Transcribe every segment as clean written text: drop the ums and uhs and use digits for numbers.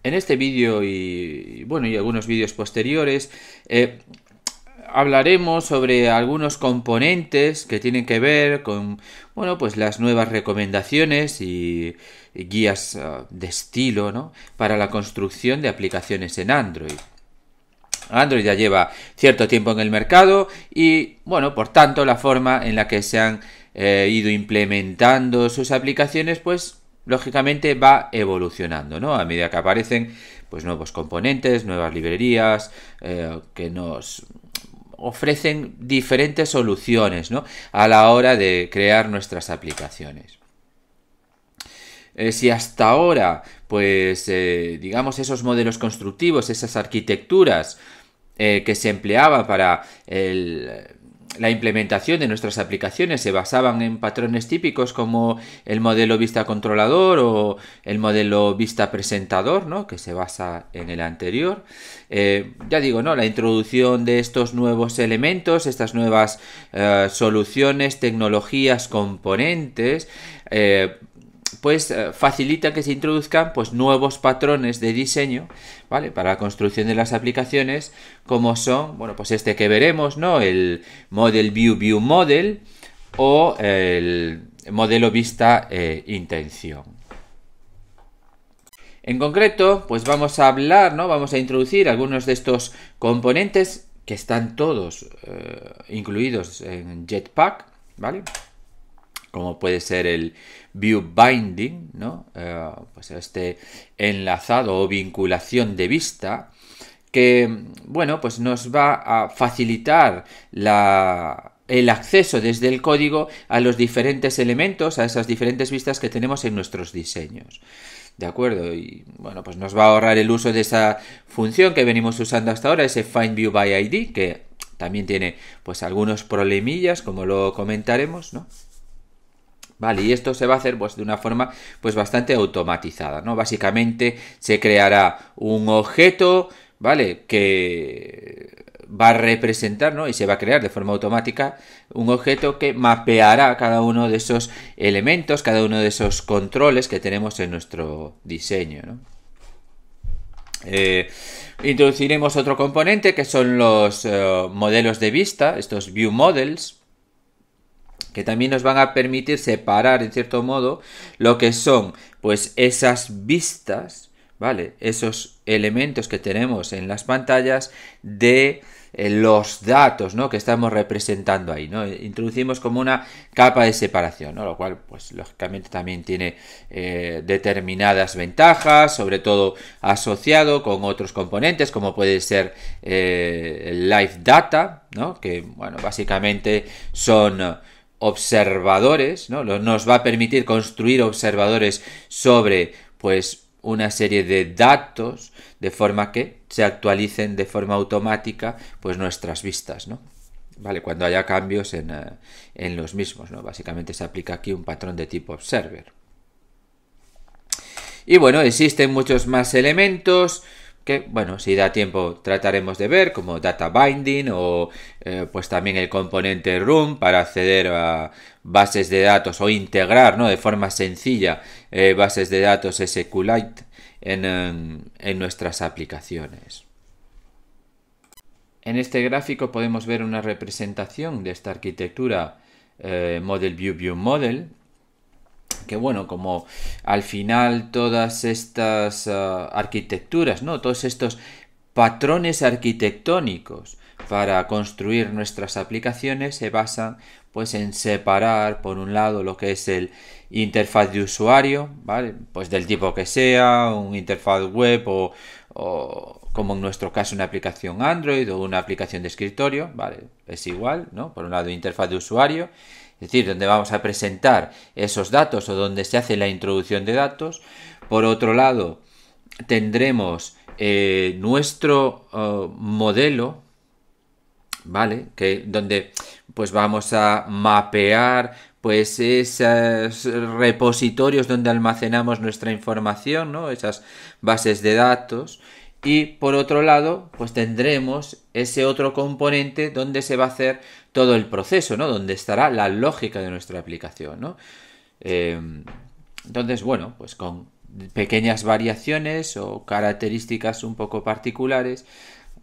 En este vídeo bueno, y algunos vídeos posteriores hablaremos sobre algunos componentes que tienen que ver con, bueno, pues las nuevas recomendaciones y guías de estilo, ¿no?, para la construcción de aplicaciones en Android. Android ya lleva cierto tiempo en el mercado y, bueno, por tanto, la forma en la que se han ido implementando sus aplicaciones, pues lógicamente va evolucionando, ¿no? A medida que aparecen pues nuevos componentes, nuevas librerías que nos ofrecen diferentes soluciones, ¿no?, a la hora de crear nuestras aplicaciones. Si hasta ahora, pues digamos, esos modelos constructivos, esas arquitecturas que se empleaban para la implementación de nuestras aplicaciones se basaban en patrones típicos como el modelo vista controlador o el modelo vista presentador, ¿no?, que se basa en el anterior. Ya digo, ¿no?, la introducción de estos nuevos elementos, estas nuevas soluciones, tecnologías, componentes, pues facilita que se introduzcan pues nuevos patrones de diseño, ¿vale?, para la construcción de las aplicaciones, como son, bueno, pues este que veremos, ¿no?, el Model View Model o el modelo vista intención. En concreto, pues vamos a hablar, ¿no?, vamos a introducir algunos de estos componentes que están todos incluidos en Jetpack, ¿vale?, como puede ser el view binding, ¿no?, pues este enlazado o vinculación de vista, que, bueno, pues nos va a facilitar el acceso desde el código a los diferentes elementos, a esas diferentes vistas que tenemos en nuestros diseños. ¿De acuerdo? Y bueno, pues nos va a ahorrar el uso de esa función que venimos usando hasta ahora, ese Find View by ID, que también tiene pues algunos problemillas, como lo comentaremos, ¿no? Vale, y esto se va a hacer pues de una forma pues bastante automatizada, ¿no? Básicamente se creará un objeto, ¿vale?, que va a representar, ¿no?, y se va a crear de forma automática un objeto que mapeará cada uno de esos elementos, cada uno de esos controles que tenemos en nuestro diseño, ¿no? Introduciremos otro componente que son los modelos de vista, estos view models, que también nos van a permitir separar, en cierto modo, lo que son pues esas vistas, ¿vale?, esos elementos que tenemos en las pantallas de los datos, ¿no?, que estamos representando ahí, ¿no? Introducimos como una capa de separación, ¿no?, lo cual pues lógicamente también tiene determinadas ventajas, sobre todo asociado con otros componentes como puede ser el Live Data, ¿no?, que bueno, básicamente son observadores, ¿no?, nos va a permitir construir observadores sobre pues una serie de datos de forma que se actualicen de forma automática pues nuestras vistas, ¿no? Vale, cuando haya cambios en los mismos, ¿no? Básicamente se aplica aquí un patrón de tipo observer. Y bueno, existen muchos más elementos que, bueno, si da tiempo trataremos de ver, como data binding o pues también el componente room para acceder a bases de datos o integrar, ¿no?, de forma sencilla bases de datos SQLite en nuestras aplicaciones. En este gráfico podemos ver una representación de esta arquitectura Model View Model, que bueno, como al final todas estas arquitecturas, ¿no?, todos estos patrones arquitectónicos para construir nuestras aplicaciones se basan pues en separar por un lado lo que es el interfaz de usuario, ¿vale?, pues del tipo que sea, un interfaz web o como en nuestro caso una aplicación Android o una aplicación de escritorio, ¿vale?, es igual, ¿no? Por un lado interfaz de usuario, es decir, donde vamos a presentar esos datos o donde se hace la introducción de datos. Por otro lado, tendremos nuestro modelo, ¿vale?, que donde pues vamos a mapear pues esos repositorios donde almacenamos nuestra información, ¿no?, esas bases de datos. Y por otro lado, pues tendremos ese otro componente donde se va a hacer todo el proceso, ¿no?, donde estará la lógica de nuestra aplicación, ¿no? Entonces, bueno, pues con pequeñas variaciones o características un poco particulares,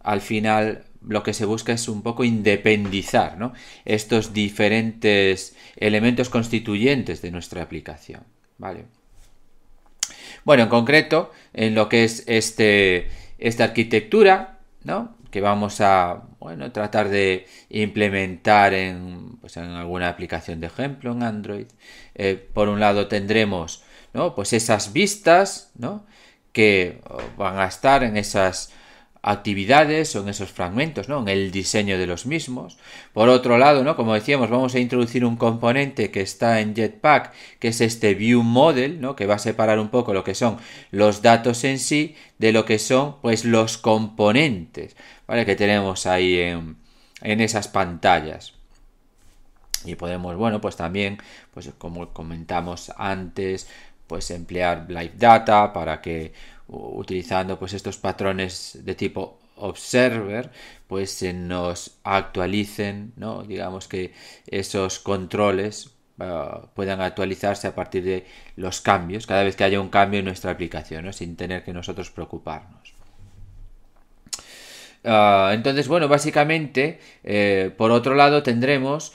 al final lo que se busca es un poco independizar, ¿no?, estos diferentes elementos constituyentes de nuestra aplicación, ¿vale? Bueno, en concreto, en lo que es esta arquitectura, ¿no?, que vamos a, bueno, tratar de implementar pues en alguna aplicación de ejemplo en Android. Por un lado tendremos, ¿no?, pues esas vistas, ¿no?, que van a estar en esas actividades o en esos fragmentos, ¿no?, en el diseño de los mismos. Por otro lado, ¿no?, como decíamos, vamos a introducir un componente que está en Jetpack, que es este View Model, ¿no?, que va a separar un poco lo que son los datos en sí de lo que son, pues, los componentes, ¿vale?, que tenemos ahí en esas pantallas. Y podemos, bueno, pues también, pues como comentamos antes, pues emplear Live Data para que, utilizando pues estos patrones de tipo observer, pues se nos actualicen, ¿no?, digamos que esos controles puedan actualizarse a partir de los cambios, cada vez que haya un cambio en nuestra aplicación, ¿no?, sin tener que nosotros preocuparnos. Entonces, bueno, básicamente, por otro lado tendremos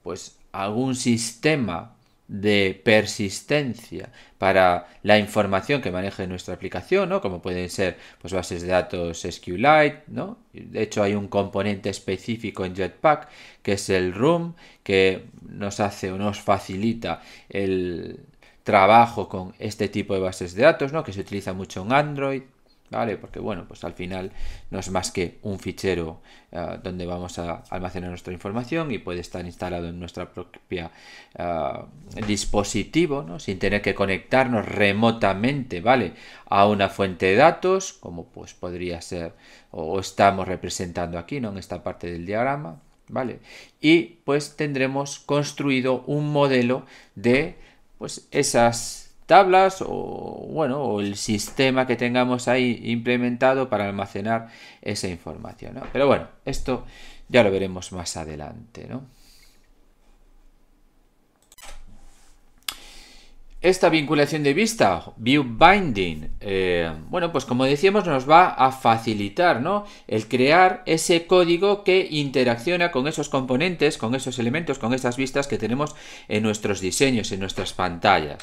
pues algún sistema de persistencia para la información que maneje nuestra aplicación, ¿no?, como pueden ser, pues, bases de datos SQLite, ¿no? De hecho, hay un componente específico en Jetpack que es el Room, que nos hace o nos facilita el trabajo con este tipo de bases de datos, ¿no?, que se utiliza mucho en Android, ¿vale? Porque, bueno, pues al final no es más que un fichero donde vamos a almacenar nuestra información y puede estar instalado en nuestra propia dispositivo, ¿no?, sin tener que conectarnos remotamente, ¿vale?, a una fuente de datos, como pues podría ser o estamos representando aquí, ¿no?, en esta parte del diagrama, ¿vale? Y pues tendremos construido un modelo de, pues, esas tablas o, bueno, o el sistema que tengamos ahí implementado para almacenar esa información, ¿no? Pero bueno, esto ya lo veremos más adelante, ¿no? Esta vinculación de vista, View Binding, bueno, pues como decíamos, nos va a facilitar, ¿no?, el crear ese código que interacciona con esos componentes, con esos elementos, con esas vistas que tenemos en nuestros diseños, en nuestras pantallas.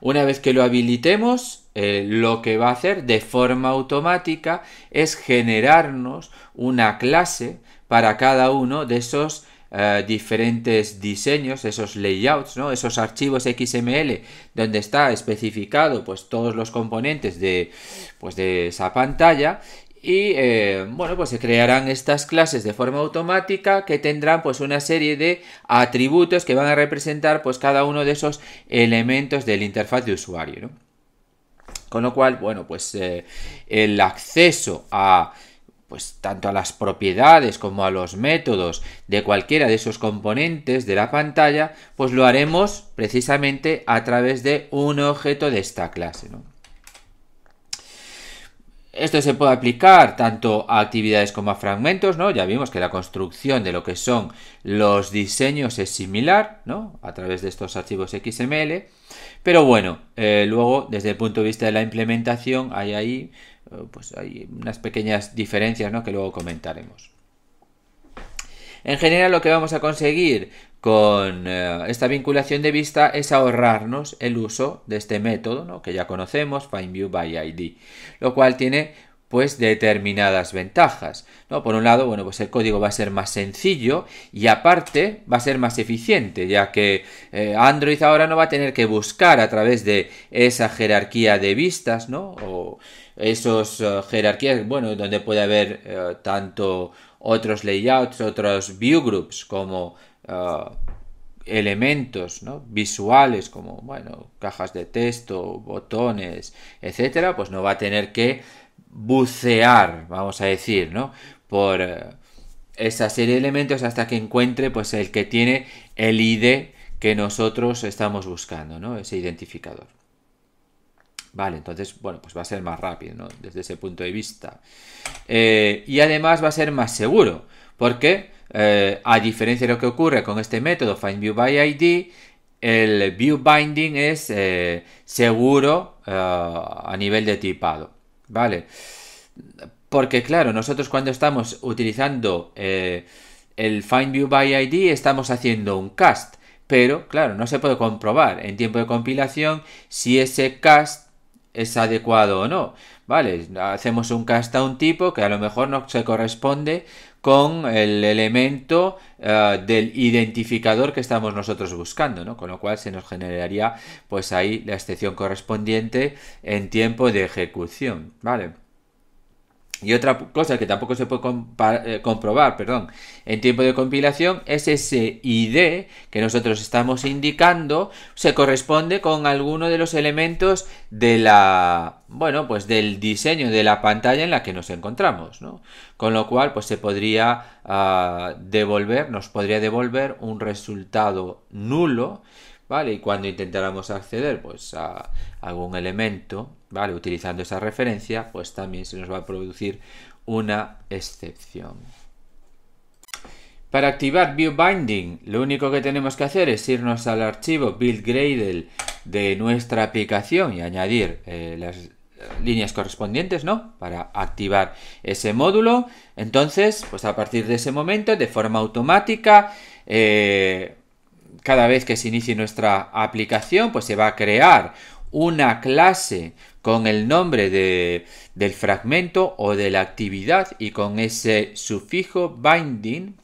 Una vez que lo habilitemos, lo que va a hacer de forma automática es generarnos una clase para cada uno de esos diferentes diseños, esos layouts, ¿no?, esos archivos XML donde está especificado, pues, todos los componentes de esa pantalla. Y bueno, pues se crearán estas clases de forma automática que tendrán, pues, una serie de atributos que van a representar, pues, cada uno de esos elementos de la interfaz de usuario, ¿no? Con lo cual, bueno, pues el acceso a, pues, tanto a las propiedades como a los métodos de cualquiera de esos componentes de la pantalla, pues lo haremos precisamente a través de un objeto de esta clase, ¿no? Esto se puede aplicar tanto a actividades como a fragmentos, ¿no? Ya vimos que la construcción de lo que son los diseños es similar, ¿no?, a través de estos archivos XML. Pero bueno, luego, desde el punto de vista de la implementación, hay unas pequeñas diferencias, ¿no?, que luego comentaremos. En general, lo que vamos a conseguir con esta vinculación de vista es ahorrarnos el uso de este método, ¿no?, que ya conocemos, FindViewById, lo cual tiene, pues, determinadas ventajas, ¿no? Por un lado, bueno, pues el código va a ser más sencillo y aparte va a ser más eficiente, ya que Android ahora no va a tener que buscar a través de esa jerarquía de vistas, ¿no?, o esos jerarquías, bueno, donde puede haber tanto otros layouts, otros view groups, como elementos, ¿no?, visuales, como, bueno, cajas de texto, botones, etcétera, pues no va a tener que bucear, vamos a decir, ¿no?, por esa serie de elementos hasta que encuentre, pues, el que tiene el ID que nosotros estamos buscando, ¿no?, ese identificador. Vale, entonces, bueno, pues va a ser más rápido, ¿no?, desde ese punto de vista. Y además va a ser más seguro, porque a diferencia de lo que ocurre con este método FindViewById, el view binding es seguro a nivel de tipado, ¿vale? Porque claro, nosotros cuando estamos utilizando el find view by ID estamos haciendo un cast, pero claro, no se puede comprobar en tiempo de compilación si ese cast es adecuado o no, ¿vale? Hacemos un cast a un tipo que a lo mejor no se corresponde con el elemento del identificador que estamos nosotros buscando, ¿no? Con lo cual se nos generaría pues ahí la excepción correspondiente en tiempo de ejecución, ¿vale? Y otra cosa que tampoco se puede comprobar, en tiempo de compilación es ese ID que nosotros estamos indicando se corresponde con alguno de los elementos de pues del diseño de la pantalla en la que nos encontramos, ¿no? Con lo cual, pues se podría nos podría devolver un resultado nulo, ¿vale? Y cuando intentáramos acceder pues a algún elemento, ¿vale? Utilizando esa referencia, pues también se nos va a producir una excepción. Para activar view binding, lo único que tenemos que hacer es irnos al archivo build Gradle de nuestra aplicación y añadir las líneas correspondientes, ¿no? Para activar ese módulo. Entonces, pues a partir de ese momento, de forma automática, cada vez que se inicie nuestra aplicación, pues se va a crear una clase con el nombre del fragmento o de la actividad y con ese sufijo binding.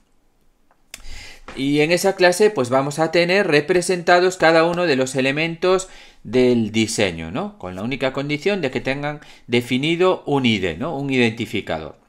Y en esa clase pues vamos a tener representados cada uno de los elementos del diseño, ¿no? Con la única condición de que tengan definido un ID, ¿no? Un identificador.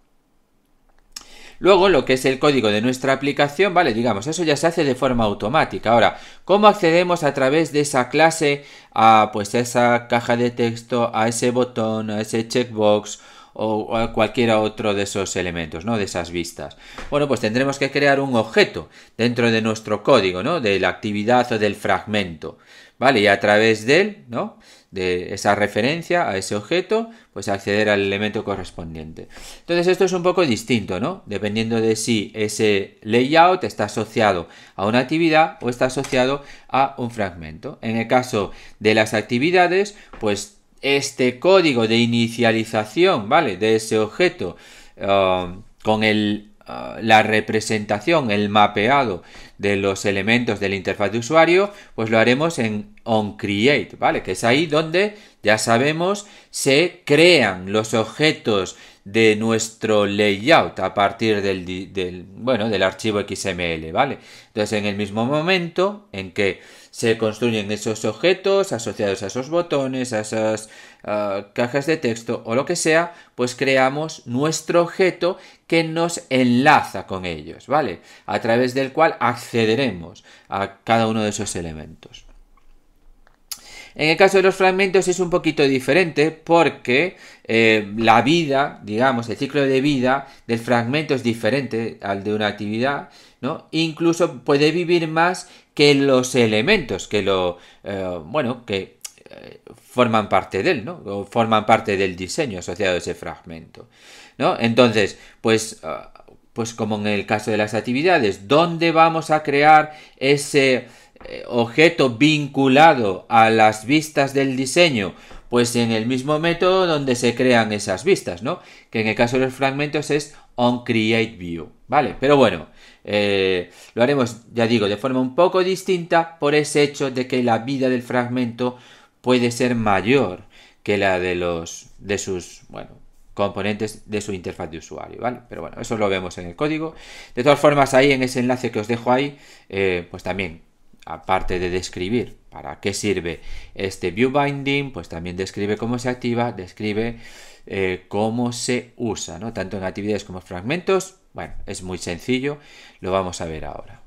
Luego, lo que es el código de nuestra aplicación, vale, digamos, eso ya se hace de forma automática. Ahora, ¿cómo accedemos a través de esa clase a pues esa caja de texto, a ese botón, a ese checkbox o a cualquier otro de esos elementos, ¿no? De esas vistas. Bueno, pues tendremos que crear un objeto dentro de nuestro código, ¿no? De la actividad o del fragmento, ¿vale? Y a través de él, ¿no? De esa referencia a ese objeto, pues acceder al elemento correspondiente. Entonces esto es un poco distinto, ¿no? Dependiendo de si ese layout está asociado a una actividad o está asociado a un fragmento. En el caso de las actividades, pues este código de inicialización, ¿vale? De ese objeto con la representación, el mapeado de los elementos de la interfaz de usuario, pues lo haremos en onCreate, ¿vale? Que es ahí donde, ya sabemos, se crean los objetos de nuestro layout a partir del archivo XML, ¿vale? Entonces, en el mismo momento en que se construyen esos objetos asociados a esos botones, a esas cajas de texto o lo que sea, pues creamos nuestro objeto que nos enlaza con ellos, ¿vale? A través del cual accederemos a cada uno de esos elementos. En el caso de los fragmentos es un poquito diferente porque la vida, digamos, el ciclo de vida del fragmento es diferente al de una actividad, ¿no? Incluso puede vivir más que los elementos que forman parte de él, ¿no? O forman parte del diseño asociado a ese fragmento, ¿no? Entonces, pues como en el caso de las actividades, ¿dónde vamos a crear ese objeto vinculado a las vistas del diseño? Pues en el mismo método donde se crean esas vistas, ¿no? Que en el caso de los fragmentos es onCreateView, ¿vale? Pero bueno, lo haremos, ya digo, de forma un poco distinta por ese hecho de que la vida del fragmento puede ser mayor que la de sus componentes de su interfaz de usuario, ¿vale? Pero bueno, eso lo vemos en el código. De todas formas, ahí en ese enlace que os dejo ahí, pues también, aparte de describir para qué sirve este view binding, pues también describe cómo se activa, describe cómo se usa, ¿no? Tanto en actividades como en fragmentos. Bueno, es muy sencillo, lo vamos a ver ahora.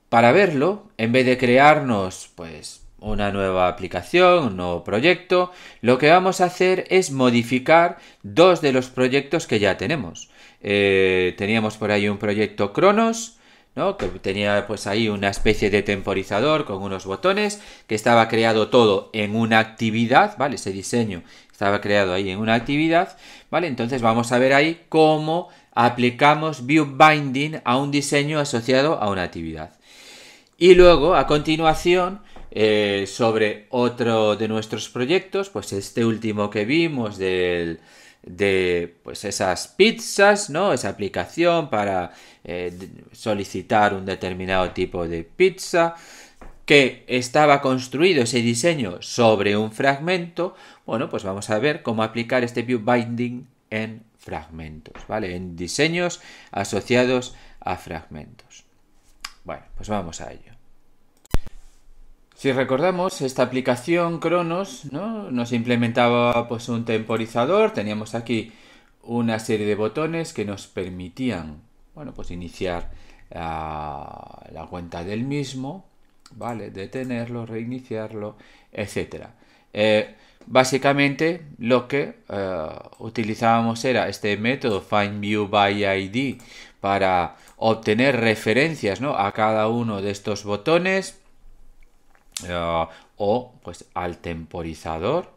Para verlo, en vez de crearnos pues una nueva aplicación, un nuevo proyecto, lo que vamos a hacer es modificar dos de los proyectos que ya tenemos. Teníamos por ahí un proyecto Cronos, ¿no? Que tenía pues ahí una especie de temporizador con unos botones, que estaba creado todo en una actividad, ¿vale? Ese diseño estaba creado ahí en una actividad, ¿vale? Entonces vamos a ver ahí cómo aplicamos view binding a un diseño asociado a una actividad. Y luego, a continuación, sobre otro de nuestros proyectos, pues este último que vimos de pues esas pizzas, ¿no? Esa aplicación para solicitar un determinado tipo de pizza, que estaba construido ese diseño sobre un fragmento. Bueno, pues vamos a ver cómo aplicar este view binding en fragmentos, ¿vale? En diseños asociados a fragmentos. Bueno, pues vamos a ello. Si recordamos, esta aplicación Cronos, ¿no? Nos implementaba pues un temporizador. Teníamos aquí una serie de botones que nos permitían, bueno, pues iniciar la cuenta del mismo, ¿vale? Detenerlo, reiniciarlo, etcétera. Básicamente lo que utilizábamos era este método findViewById para obtener referencias, ¿no? A cada uno de estos botones, o pues al temporizador,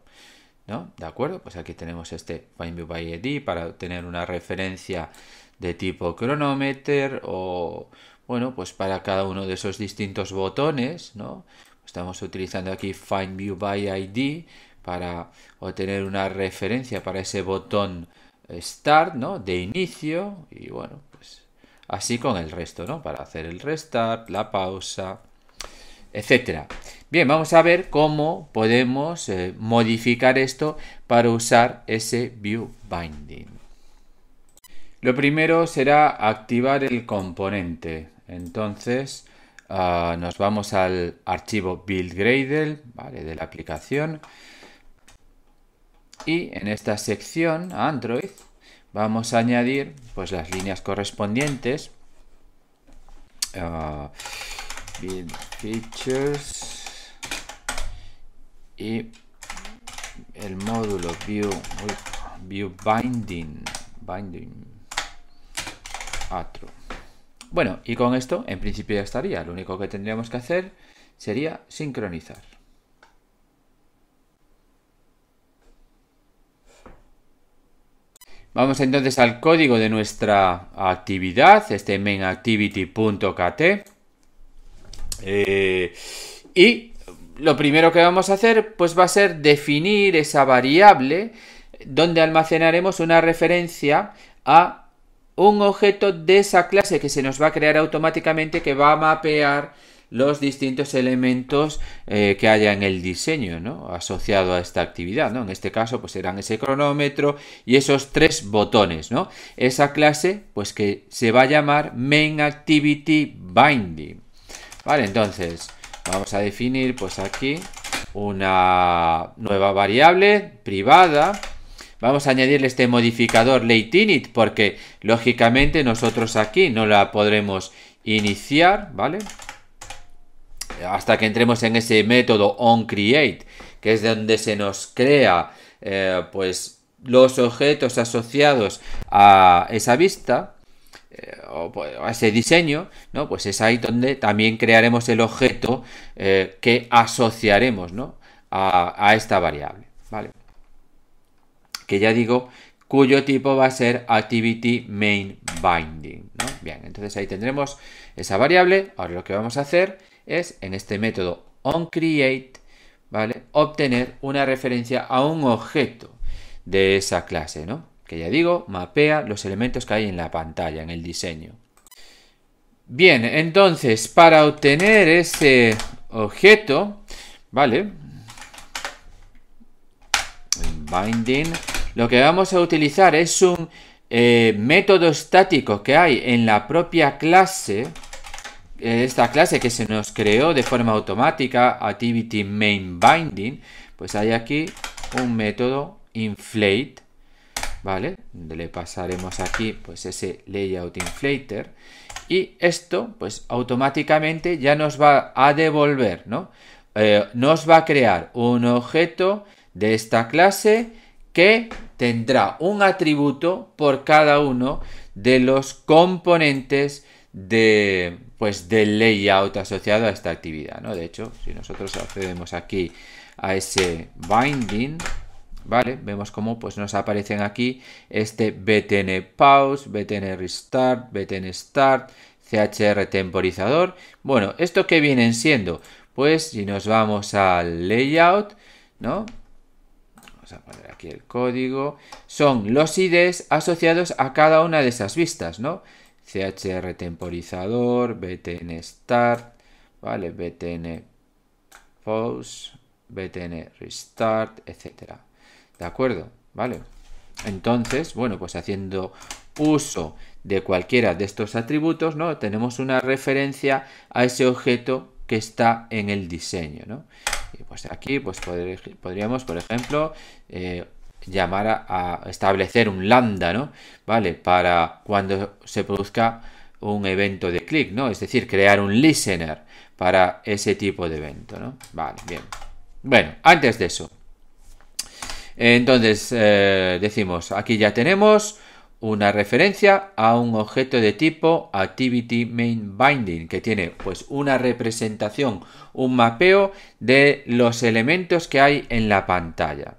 ¿no? ¿De acuerdo? Pues aquí tenemos este findViewById para obtener una referencia de tipo cronómetro, o bueno, pues para cada uno de esos distintos botones, ¿no? Estamos utilizando aquí findViewById para obtener una referencia para ese botón Start, ¿no? De inicio, y bueno, pues así con el resto, ¿no? Para hacer el restart, la pausa, etcétera. Bien, vamos a ver cómo podemos modificar esto para usar ese view binding. Lo primero será activar el componente. Entonces nos vamos al archivo build.gradle, ¿vale? De la aplicación, y en esta sección Android vamos a añadir pues las líneas correspondientes, build features, y el módulo view binding true. Bueno, y con esto en principio ya estaría. Lo único que tendríamos que hacer sería sincronizar. Vamos entonces al código de nuestra actividad, este mainActivity.kt, y lo primero que vamos a hacer pues va a ser definir esa variable donde almacenaremos una referencia a un objeto de esa clase que se nos va a crear automáticamente, que va a mapear los distintos elementos que haya en el diseño, ¿no? Asociado a esta actividad, ¿no? En este caso pues serán ese cronómetro y esos tres botones, ¿no? Esa clase pues que se va a llamar mainActivityBinding. Vale, entonces vamos a definir pues aquí una nueva variable privada. Vamos a añadirle este modificador lateInit porque lógicamente nosotros aquí no la podremos iniciar, ¿vale? Hasta que entremos en ese método onCreate, que es donde se nos crea pues los objetos asociados a esa vista, o a ese diseño, ¿no? Pues es ahí donde también crearemos el objeto que asociaremos, ¿no? a esta variable, ¿vale? Que ya digo, cuyo tipo va a ser ActivityMainBinding, ¿no? Bien, entonces ahí tendremos esa variable. Ahora lo que vamos a hacer es, en este método onCreate, ¿vale? Obtener una referencia a un objeto de esa clase, ¿no? Que ya digo, mapea los elementos que hay en la pantalla, en el diseño. Bien, entonces, para obtener ese objeto, ¿vale? Binding, lo que vamos a utilizar es un método estático que hay en la propia clase, esta clase que se nos creó de forma automática, ActivityMainBinding. Pues hay aquí un método inflate, ¿vale? Donde le pasaremos aquí pues ese layout inflater, y esto pues automáticamente ya nos va a devolver, ¿no? Nos va a crear un objeto de esta clase que tendrá un atributo por cada uno de los componentes del layout asociado a esta actividad, ¿no? De hecho, si nosotros accedemos aquí a ese binding, ¿vale? Vemos cómo pues nos aparecen aquí este btn pause, btn restart, btn start, CHR temporizador. Bueno, ¿esto qué vienen siendo? Pues si nos vamos al layout, ¿no? Vamos a poner aquí el código. Son los IDs asociados a cada una de esas vistas, ¿no? CHR temporizador, btn start, ¿vale? btn pause, btn restart, etcétera. ¿De acuerdo? ¿Vale? Entonces, bueno, pues haciendo uso de cualquiera de estos atributos, ¿no? Tenemos una referencia a ese objeto que está en el diseño, ¿no? Y pues aquí pues podríamos, por ejemplo, llamar a establecer un lambda, ¿no? ¿Vale? Para cuando se produzca un evento de clic, ¿no? Es decir, crear un listener para ese tipo de evento, ¿no? Vale, bien. Bueno, antes de eso, entonces decimos, aquí ya tenemos una referencia a un objeto de tipo ActivityMainBinding que tiene pues una representación, un mapeo de los elementos que hay en la pantalla.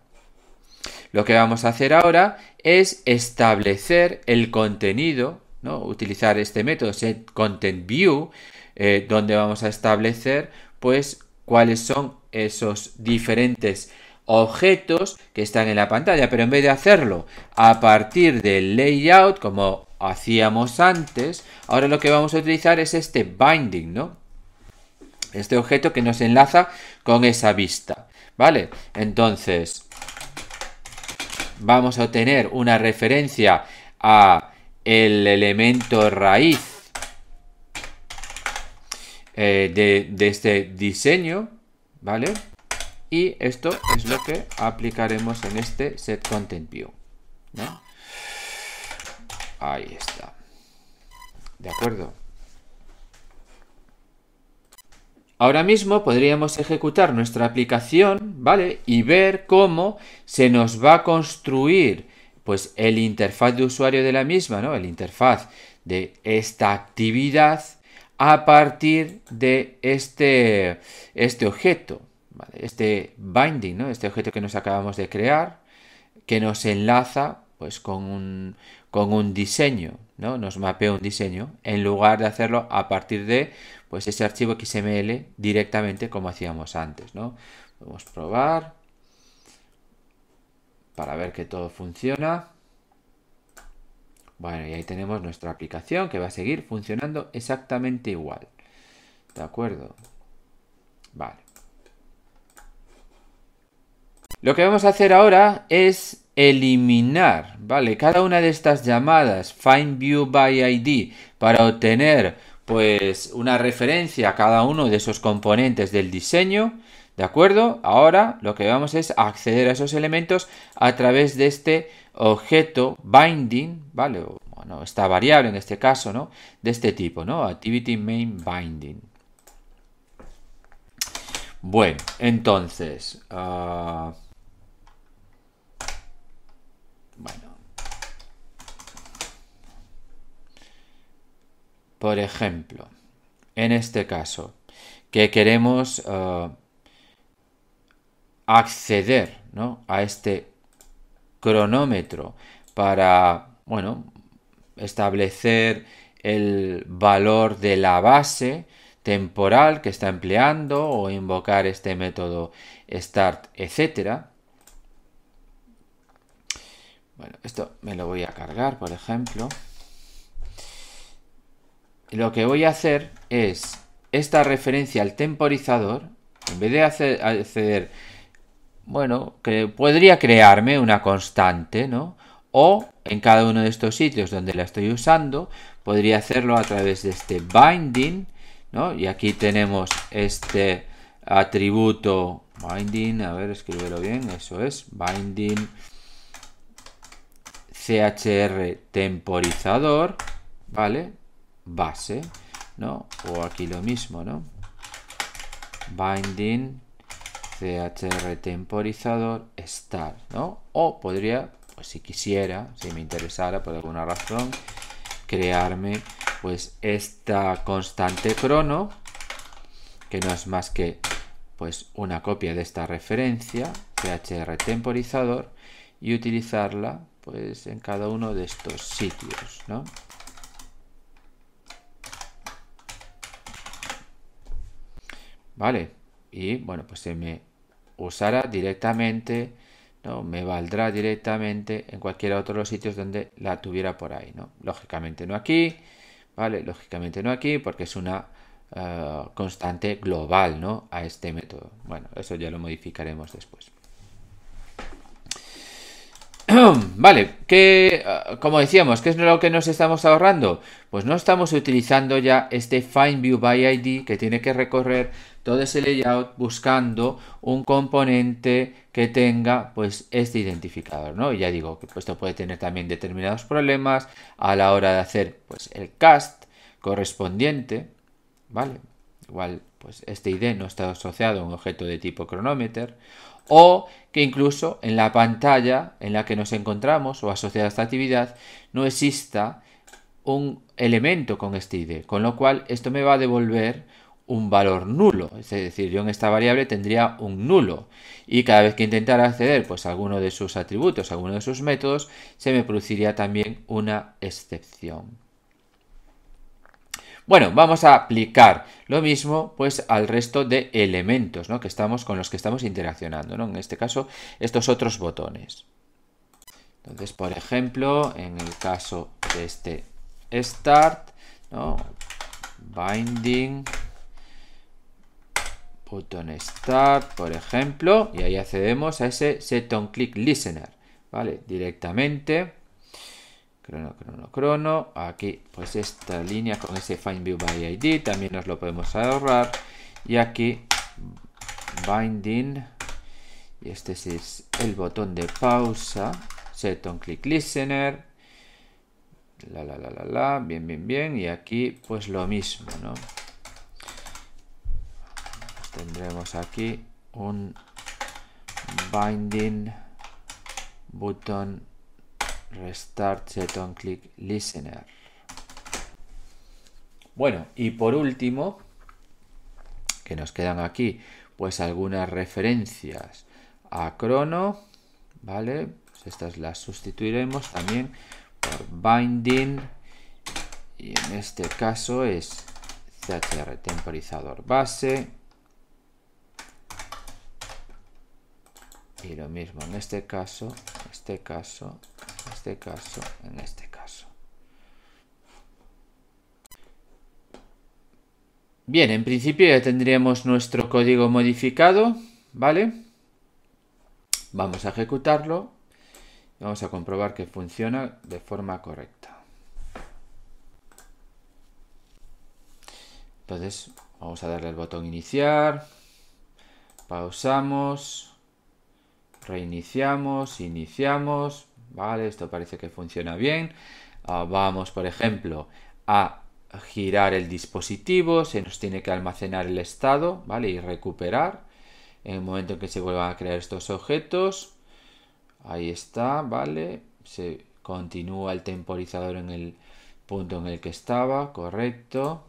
Lo que vamos a hacer ahora es establecer el contenido, ¿no? Utilizar este método setContentView, donde vamos a establecer pues cuáles son esos diferentes objetos que están en la pantalla, pero en vez de hacerlo a partir del layout como hacíamos antes, ahora lo que vamos a utilizar es este binding, ¿no? Este objeto que nos enlaza con esa vista, ¿vale? Entonces vamos a obtener una referencia a el elemento raíz de este diseño, ¿vale? Y esto es lo que aplicaremos en este setContentView, ¿no? Ahí está. ¿De acuerdo? Ahora mismo podríamos ejecutar nuestra aplicación, ¿vale? Y ver cómo se nos va a construir pues el interfaz de usuario de la misma, ¿no? El interfaz de esta actividad a partir de este objeto, ¿vale? Este binding, ¿no? Este objeto que nos acabamos de crear, que nos enlaza pues con un diseño, ¿no? Nos mapea un diseño en lugar de hacerlo a partir de pues ese archivo XML directamente como hacíamos antes, ¿no? Podemos probar para ver que todo funciona. Bueno, y ahí tenemos nuestra aplicación que va a seguir funcionando exactamente igual. ¿De acuerdo? Vale. Lo que vamos a hacer ahora es eliminar, ¿vale? Cada una de estas llamadas findViewById para obtener pues una referencia a cada uno de esos componentes del diseño, ¿de acuerdo? Ahora lo que vamos es acceder a esos elementos a través de este objeto binding, ¿vale? Bueno, esta variable en este caso, ¿no? De este tipo, ¿no? ActivityMainBinding. Bueno, entonces, bueno, por ejemplo, en este caso, que queremos acceder, ¿no? A este cronómetro para, bueno, establecer el valor de la base temporal que está empleando o invocar este método start, etcétera. Bueno, esto me lo voy a cargar, por ejemplo. Y lo que voy a hacer es esta referencia al temporizador, en vez de acceder, bueno, que podría crearme una constante, ¿no? O en cada uno de estos sitios donde la estoy usando, podría hacerlo a través de este binding, ¿no? Y aquí tenemos este atributo binding, a ver, escríbelo bien, eso es, binding CHR temporizador, ¿vale? Base, ¿no? O aquí lo mismo, ¿no? Binding CHR temporizador start, ¿no? O podría, pues si quisiera, si me interesara por alguna razón, crearme pues esta constante crono, que no es más que pues una copia de esta referencia CHR temporizador y utilizarla pues en cada uno de estos sitios, ¿no? ¿vale? Y bueno, pues se me usará directamente, ¿no? Me valdrá directamente en cualquiera otro de los sitios donde la tuviera por ahí, ¿no? Lógicamente no aquí, ¿vale? Lógicamente no aquí porque es una constante global, ¿no? A este método. Bueno, eso ya lo modificaremos después. Vale, como decíamos, ¿qué es lo que nos estamos ahorrando? Pues no estamos utilizando ya este Find View by ID que tiene que recorrer todo ese layout buscando un componente que tenga pues este identificador, ¿no? Y ya digo que pues, esto puede tener también determinados problemas a la hora de hacer pues el cast correspondiente, ¿vale? Igual pues este ID no está asociado a un objeto de tipo chronometer, o que incluso en la pantalla en la que nos encontramos o asociada a esta actividad no exista un elemento con este ID, con lo cual esto me va a devolver un valor nulo, es decir, yo en esta variable tendría un nulo y cada vez que intentara acceder pues a alguno de sus atributos, a alguno de sus métodos, se me produciría también una excepción. Bueno, vamos a aplicar lo mismo pues al resto de elementos, ¿no? Con los que estamos interaccionando, ¿no? En este caso, estos otros botones. Entonces, por ejemplo, en el caso de este start, ¿no? Binding button start, por ejemplo, y ahí accedemos a ese setOnClickListener, ¿vale? Directamente. Crono. Aquí, pues esta línea con ese Find View by ID también nos lo podemos ahorrar. Y aquí, Binding. Y este es el botón de pausa. setOnClickListener. Bien. Y aquí, pues lo mismo, ¿no? Tendremos aquí un Binding button Restart setOnClickListener. Bueno, y por último, que nos quedan aquí, pues algunas referencias a Crono, ¿vale? Pues estas las sustituiremos también por Binding, y en este caso es CHR temporizador base. Y lo mismo en este caso, en este caso. Bien, en principio ya tendríamos nuestro código modificado, ¿vale? Vamos a ejecutarlo y vamos a comprobar que funciona de forma correcta. Entonces, vamos a darle al botón iniciar, pausamos, reiniciamos, iniciamos, ¿vale? Esto parece que funciona bien. Vamos, por ejemplo, a girar el dispositivo, se nos tiene que almacenar el estado, ¿vale? Y recuperar en el momento en que se vuelvan a crear estos objetos. Ahí está, ¿vale? Se continúa el temporizador en el punto en el que estaba, correcto.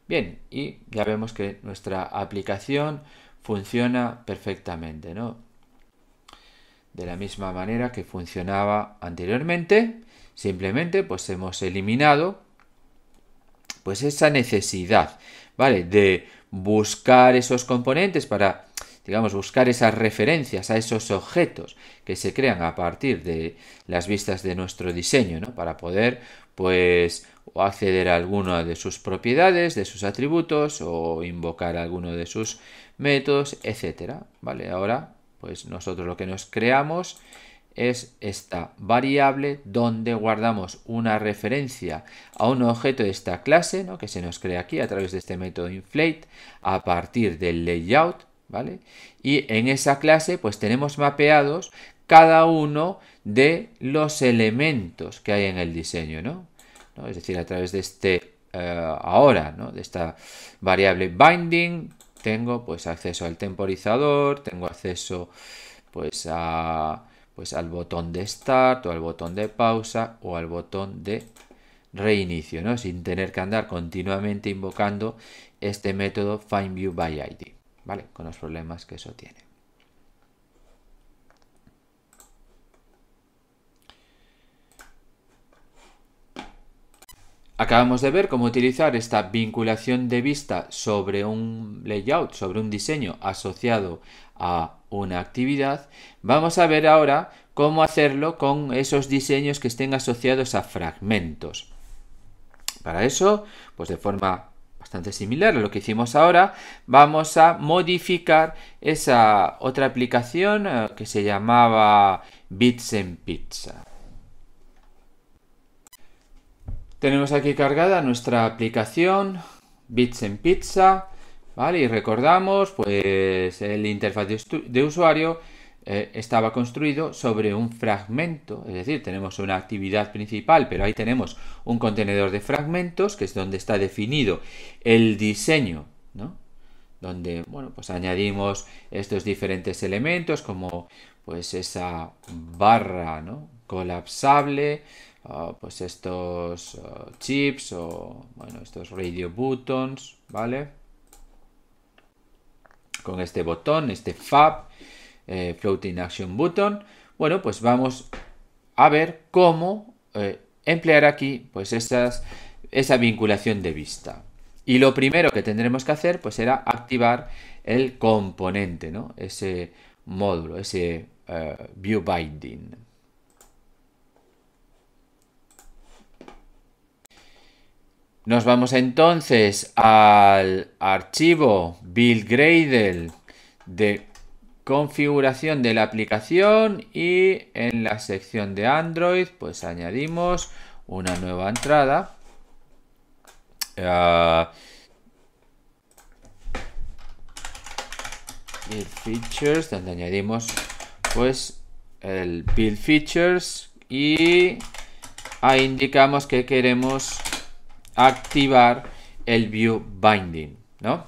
Bien, y ya vemos que nuestra aplicación funciona perfectamente, ¿no? De la misma manera que funcionaba anteriormente, simplemente pues hemos eliminado pues esa necesidad, ¿vale? De buscar esos componentes para, digamos, buscar esas referencias a esos objetos que se crean a partir de las vistas de nuestro diseño, ¿no? Para poder, pues, acceder a alguna de sus propiedades, de sus atributos o invocar alguno de sus métodos, etcétera, ¿vale? Ahora, pues nosotros lo que nos creamos es esta variable donde guardamos una referencia a un objeto de esta clase, ¿no? Que se nos crea aquí a través de este método inflate a partir del layout, ¿vale? Y en esa clase pues tenemos mapeados cada uno de los elementos que hay en el diseño, ¿no? Es decir, a través de este ahora, ¿no? De esta variable binding tengo pues acceso al temporizador, tengo acceso pues al botón de start o al botón de pausa o al botón de reinicio, ¿no? Sin tener que andar continuamente invocando este método FindViewById, ¿vale? Con los problemas que eso tiene. acabamos de ver cómo utilizar esta vinculación de vista sobre un layout, sobre un diseño asociado a una actividad. Vamos a ver ahora cómo hacerlo con esos diseños que estén asociados a fragmentos. Para eso, pues de forma bastante similar a lo que hicimos ahora, vamos a modificar esa otra aplicación que se llamaba Bits en Pizza. Tenemos aquí cargada nuestra aplicación Bits en Pizza, ¿vale? Y recordamos, pues el interfaz de usuario estaba construido sobre un fragmento, es decir, tenemos una actividad principal, pero ahí tenemos un contenedor de fragmentos, que es donde está definido el diseño, ¿no? Donde, bueno, pues añadimos estos diferentes elementos, como pues esa barra, ¿no?, colapsable, pues estos chips o, bueno, estos radio buttons, ¿vale? Con este botón, este fab, floating action button. Bueno, pues vamos a ver cómo emplear aquí pues esa vinculación de vista. Y lo primero que tendremos que hacer pues será activar el componente, ¿no?, ese módulo, ese view binding. Nos vamos entonces al archivo build Gradle de configuración de la aplicación y en la sección de Android pues añadimos una nueva entrada. Build Features, donde añadimos pues el Build Features y ahí indicamos que queremos activar el View Binding, ¿no?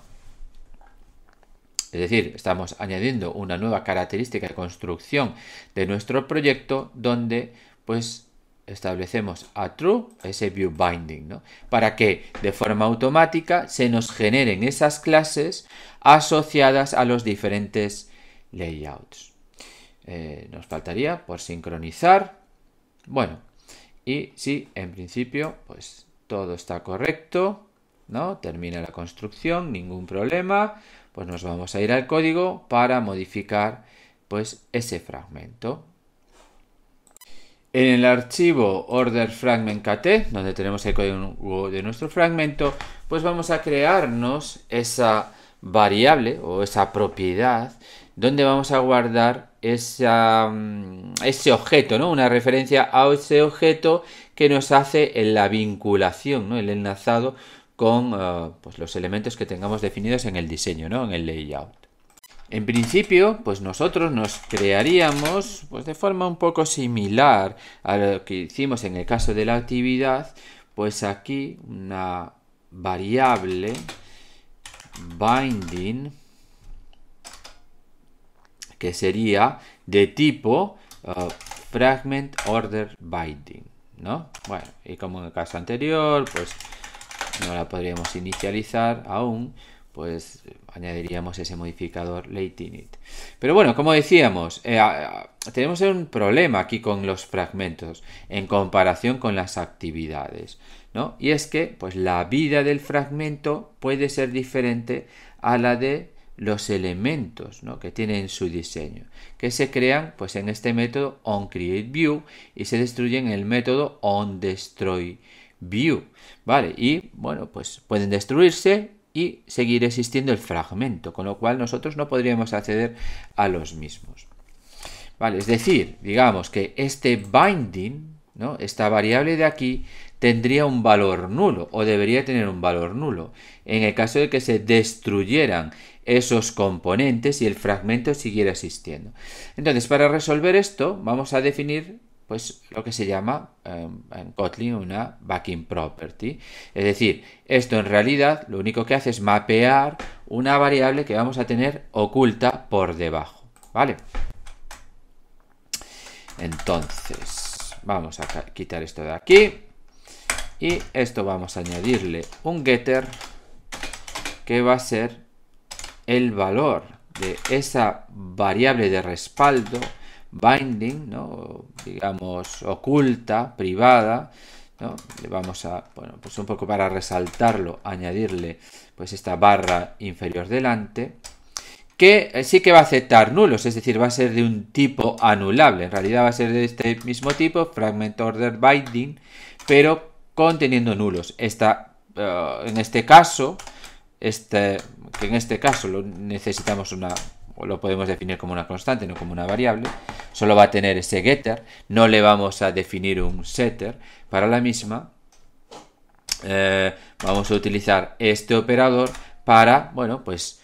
Es decir, estamos añadiendo una nueva característica de construcción de nuestro proyecto donde pues establecemos a true ese view binding, ¿no?, para que de forma automática se nos generen esas clases asociadas a los diferentes layouts. Nos faltaría por sincronizar. Bueno, y sí, en principio pues todo está correcto, ¿no? Termina la construcción, ningún problema. Pues nos vamos a ir al código para modificar pues ese fragmento. En el archivo order fragment kt, donde tenemos el código de nuestro fragmento, pues vamos a crearnos esa variable o esa propiedad donde vamos a guardar ese objeto, ¿no?, una referencia a ese objeto que nos hace la vinculación, ¿no?, el enlazado con pues los elementos que tengamos definidos en el diseño, ¿no?, en el layout. En principio, pues nosotros nos crearíamos pues de forma un poco similar a lo que hicimos en el caso de la actividad, pues aquí una variable binding que sería de tipo fragment order binding, ¿no? Bueno, y como en el caso anterior, pues no la podríamos inicializar aún, pues añadiríamos ese modificador lateInit. Pero bueno, como decíamos, tenemos un problema aquí con los fragmentos en comparación con las actividades, ¿no? Y es que pues la vida del fragmento puede ser diferente a la de los elementos, ¿no?, que tienen su diseño, que se crean pues en este método onCreateView y se destruyen en el método onDestroyView, ¿vale? Y bueno, pues pueden destruirse y seguir existiendo el fragmento, con lo cual nosotros no podríamos acceder a los mismos, ¿vale? Es decir, digamos que este binding, ¿no?, esta variable de aquí tendría un valor nulo o debería tener un valor nulo en el caso de que se destruyeran esos componentes y el fragmento siguiera existiendo. Entonces, para resolver esto vamos a definir pues lo que se llama en Kotlin una backing property. Es decir, esto en realidad lo único que hace es mapear una variable que vamos a tener oculta por debajo, ¿vale? Entonces, vamos a quitar esto de aquí y esto vamos a añadirle un getter que va a ser el valor de esa variable de respaldo binding, ¿no?, digamos oculta, privada, ¿no? Le vamos a, bueno, pues un poco para resaltarlo, añadirle pues esta barra inferior delante, que sí que va a aceptar nulos, es decir, va a ser de un tipo anulable. En realidad va a ser de este mismo tipo, fragment order binding, pero conteniendo nulos. En este caso, que en este caso necesitamos o lo podemos definir como una constante, no como una variable, solo va a tener ese getter, no le vamos a definir un setter para la misma. Vamos a utilizar este operador para, bueno, pues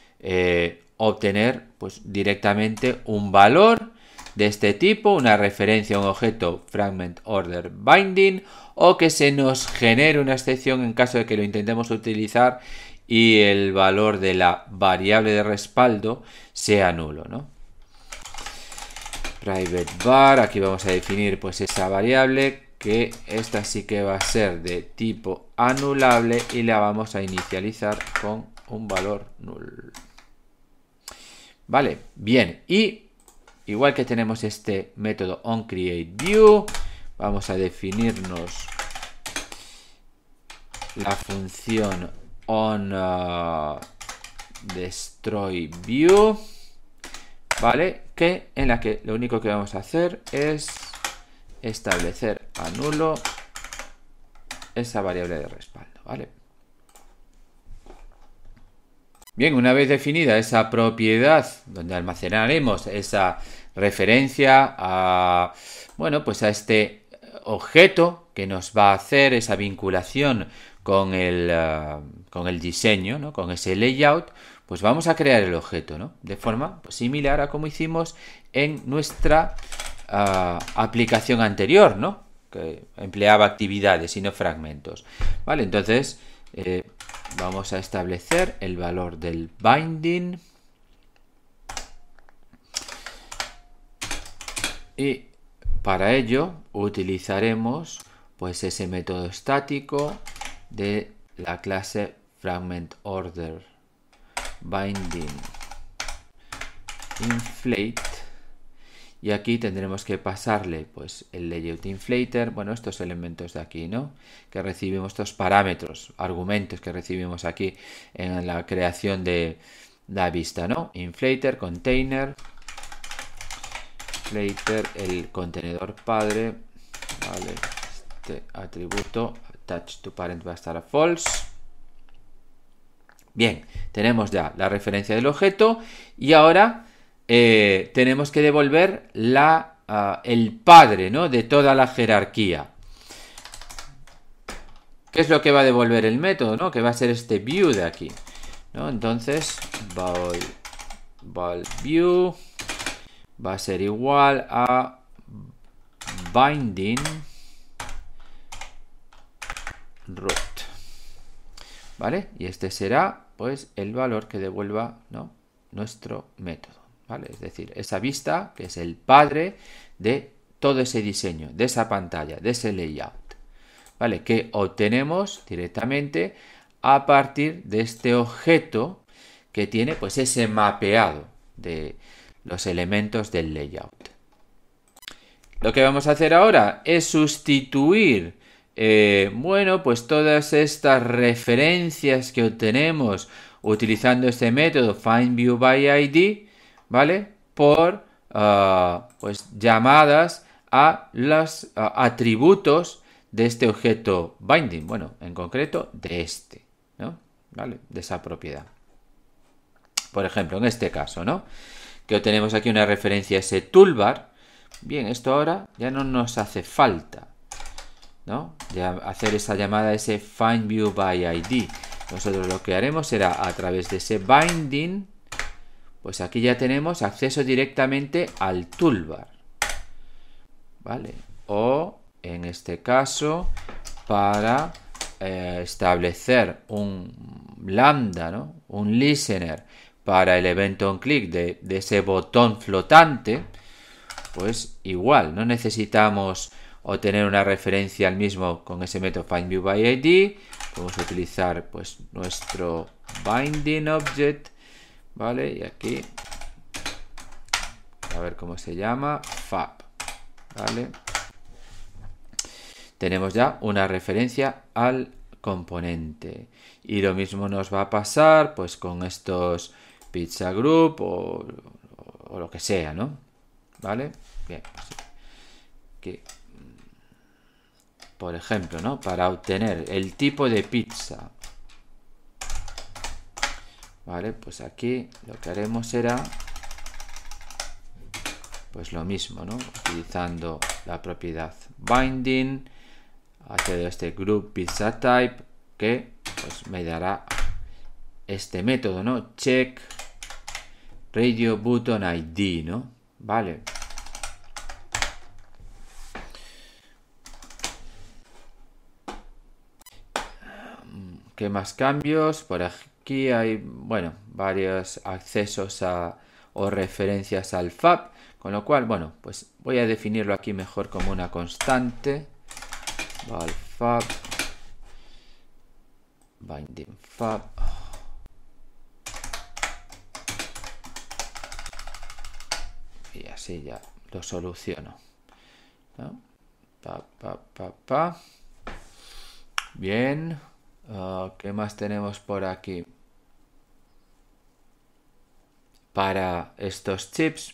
obtener pues directamente un valor de este tipo, una referencia a un objeto fragment order binding, o que se nos genere una excepción en caso de que lo intentemos utilizar y el valor de la variable de respaldo sea nulo, ¿no? Private var, aquí vamos a definir pues esa variable, que esta sí que va a ser de tipo anulable y la vamos a inicializar con un valor null. Vale, bien, y igual que tenemos este método onCreateView, vamos a definirnos la función onDestroyView, ¿vale? En la que lo único que vamos a hacer es establecer a nulo esa variable de respaldo, ¿vale? Bien, una vez definida esa propiedad donde almacenaremos esa referencia a, bueno, pues a este objeto que nos va a hacer esa vinculación con el diseño, ¿no? Con ese layout, pues vamos a crear el objeto, ¿no? De forma pues, similar a como hicimos en nuestra aplicación anterior, ¿no? Que empleaba actividades y no fragmentos. Vale, entonces vamos a establecer el valor del binding y para ello utilizaremos pues ese método estático de la clase fragment order binding inflate, y aquí tendremos que pasarle pues el layout inflater, bueno, estos elementos de aquí, ¿no? Que recibimos, estos parámetros, argumentos que recibimos aquí en la creación de la vista, ¿no? Inflater, container, inflater, el contenedor padre, ¿vale? Este atributo attach to parent va a estar a false. Bien, tenemos ya la referencia del objeto y ahora tenemos que devolver el padre, ¿no? De toda la jerarquía. ¿Qué es lo que va a devolver el método, ¿no? Que va a ser este view de aquí, ¿no? Entonces, valView va a ser igual a binding root, ¿vale? Y este será, pues, el valor que devuelva, ¿no? Nuestro método, ¿vale? Es decir, esa vista que es el padre de todo ese diseño, de esa pantalla, de ese layout, ¿vale? Que obtenemos directamente a partir de este objeto que tiene, pues, ese mapeado de los elementos del layout. Lo que vamos a hacer ahora es sustituir bueno, pues todas estas referencias que obtenemos utilizando este método findViewById, ¿vale? Por pues llamadas a los atributos de este objeto binding, bueno, en concreto de este, ¿no? ¿Vale? De esa propiedad. Por ejemplo, en este caso, ¿no? Que obtenemos aquí una referencia a ese toolbar. Bien, esto ahora ya no nos hace falta, ¿no? Ya hacer esa llamada a ese findViewById. Nosotros lo que haremos será a través de ese binding, pues aquí ya tenemos acceso directamente al toolbar, ¿vale? O en este caso, para establecer un lambda, ¿no? Un listener para el evento onClick de ese botón flotante, pues igual, no necesitamos obtener una referencia al mismo con ese método findViewById. Vamos a utilizar pues nuestro binding object, ¿vale? Y aquí, a ver cómo se llama, fab, ¿vale? tenemos ya una referencia al componente. Y lo mismo nos va a pasar pues con estos pizza group o lo que sea, ¿no? ¿Vale? Bien, pues, que, por ejemplo, ¿no? Para obtener el tipo de pizza, ¿vale? Pues aquí lo que haremos será pues lo mismo, ¿no? Utilizando la propiedad binding, hacer este group pizza type, que pues me dará este método, ¿no? Check radio button ID, ¿no? Vale. ¿Qué más cambios? Por aquí hay, bueno, varios accesos o referencias al fab, con lo cual, bueno, pues voy a definirlo aquí mejor como una constante. Val fab, binding fab. Y así ya lo soluciono, ¿no? Bien. ¿Qué más tenemos por aquí? Para estos chips,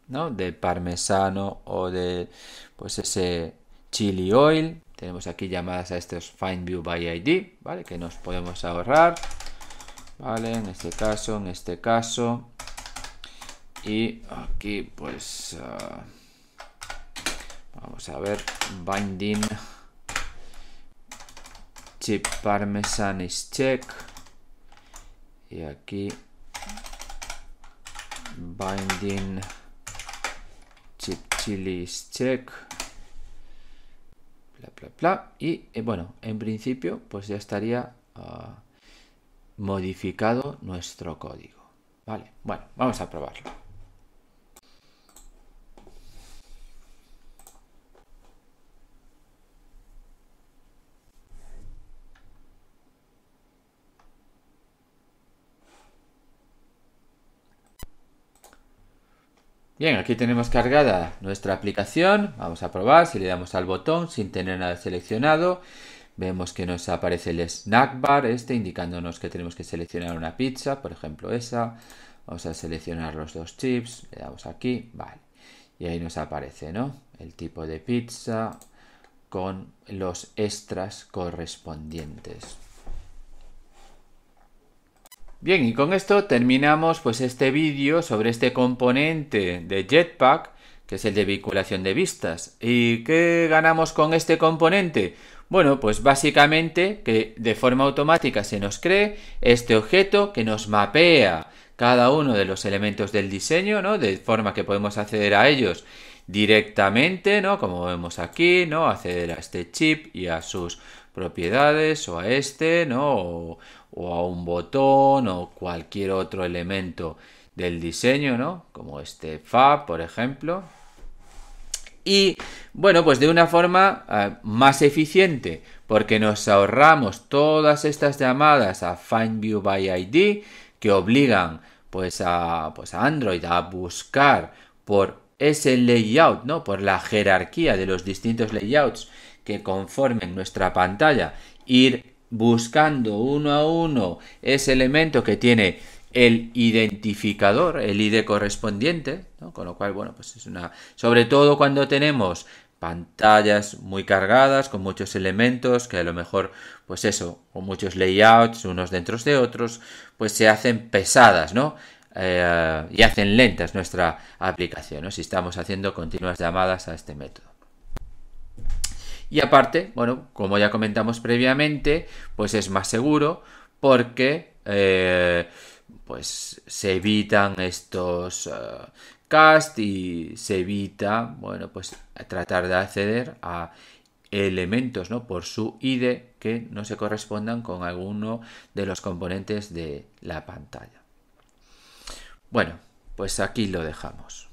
¿no? De parmesano o de pues ese chili oil, tenemos aquí llamadas a estos find view by ID, ¿vale? Que nos podemos ahorrar, ¿vale? En este caso. Y aquí pues vamos a ver binding chip parmesan is check, y aquí binding chip chili is check, y bueno, en principio pues ya estaría modificado nuestro código, vale. Bueno, vamos a probarlo. Bien, aquí tenemos cargada nuestra aplicación. Vamos a probar si le damos al botón sin tener nada seleccionado. Vemos que nos aparece el snack bar indicándonos que tenemos que seleccionar una pizza, por ejemplo esa. Vamos a seleccionar los dos chips, le damos aquí, vale. Y ahí nos aparece, ¿no? El tipo de pizza con los extras correspondientes. Bien, y con esto terminamos pues este vídeo sobre este componente de Jetpack, que es el de vinculación de vistas. ¿Y qué ganamos con este componente? Bueno, pues básicamente que de forma automática se nos cree este objeto que nos mapea cada uno de los elementos del diseño, ¿no? De forma que podemos acceder a ellos directamente, ¿no? Como vemos aquí, ¿no? Acceder a este chip y a sus propiedades, o a este, ¿no? O a un botón o cualquier otro elemento del diseño, ¿no? Como este fab, por ejemplo. Y bueno, pues de una forma más eficiente, porque nos ahorramos todas estas llamadas a find view by ID que obligan pues a Android a buscar por ese layout, ¿no? Por la jerarquía de los distintos layouts que conformen nuestra pantalla, ir buscando uno a uno ese elemento que tiene el identificador, el ID correspondiente, ¿no? Con lo cual, bueno, pues es sobre todo cuando tenemos pantallas muy cargadas, con muchos elementos, que a lo mejor, pues eso, con muchos layouts, unos dentro de otros, pues se hacen pesadas, ¿no? Y hacen lentas nuestra aplicación, ¿no? Si estamos haciendo continuas llamadas a este método. Y aparte, bueno, como ya comentamos previamente, pues es más seguro porque pues se evitan estos cast y se evita, bueno, pues tratar de acceder a elementos, ¿no? Por su ID que no se correspondan con alguno de los componentes de la pantalla. Bueno, pues aquí lo dejamos.